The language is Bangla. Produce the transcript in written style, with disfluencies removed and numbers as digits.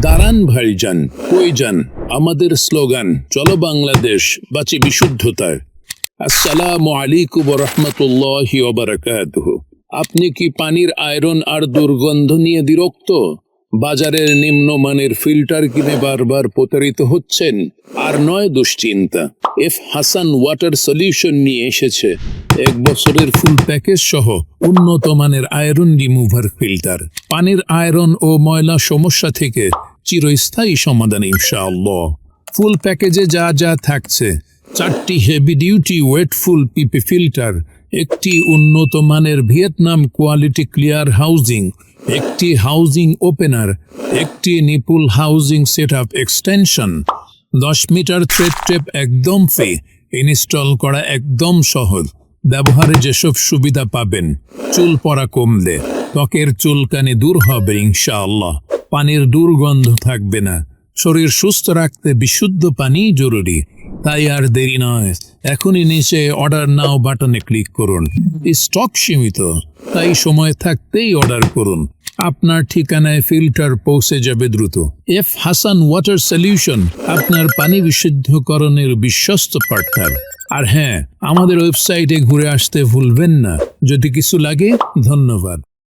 দাঁড়ান ভাইজান, কই যান? আমাদের স্লোগান চলো বাংলাদেশ, বাঁচি বিশুদ্ধতায়। আসসালামু আলাইকুম ওয়া রাহমাতুল্লাহি ওয়া বারাকাতুহু। আপনি কি পানির আয়রন আর দুর্গন্ধ নিয়ে বিরক্ত? বাজারের নিম্নমানের ফিল্টার কিনে বারবার প্রতারিত হচ্ছেন? আর নয় দুশ্চিন্তা, এফ হাসান ওয়াটার সলিউশন নিয়ে এসেছে 1 বছরের ফুল প্যাকেজ সহ উন্নত মানের আয়রন রিমুভার ফিল্টার। পানির আয়রন ও ময়লা সমস্যা থেকে চিরস্থায়ী সমাধান ইনশাআল্লাহ। ফুল প্যাকেজে যা যা থাকছে: 4টি heavy duty weightful PP filter, একটি উন্নত মানের ভিয়েতনাম কোয়ালিটি ক্লিয়ার হাউজিং, একটি হাউজিং ওপেনার, একটি nipple housing setup extension, 10 metre thread tape একদম ফ্রি, ইনস্টল করা একদম সহজ। ব্যবহারে যেসব সুবিধা পাবেন: চুল পড়া কমলে, ত্বকের চুলকানি দূর হবে ইনশাআল্লাহ, পানির দুর্গন্ধ থাকবে না। শরীর সুস্থ রাখতে বিশুদ্ধ পানি জরুরি। তাই আর দেরি নয়, এখনই নিচে অর্ডার নাও বাটনে ক্লিক করুন। স্টক সীমিত, তাই সময় থাকতেই অর্ডার করুন। আপনার ঠিকানায় ফিল্টার পৌঁছে যাবে দ্রুত। এফ হাসান ওয়াটার সলিউশন, আপনার পানি বিশুদ্ধকরণের বিশ্বস্ত পার্টনার। আর হ্যাঁ, আমাদের ওয়েবসাইটে ঘুরে আসতে ভুলবেন না। যদি কিছু লাগে, ধন্যবাদ।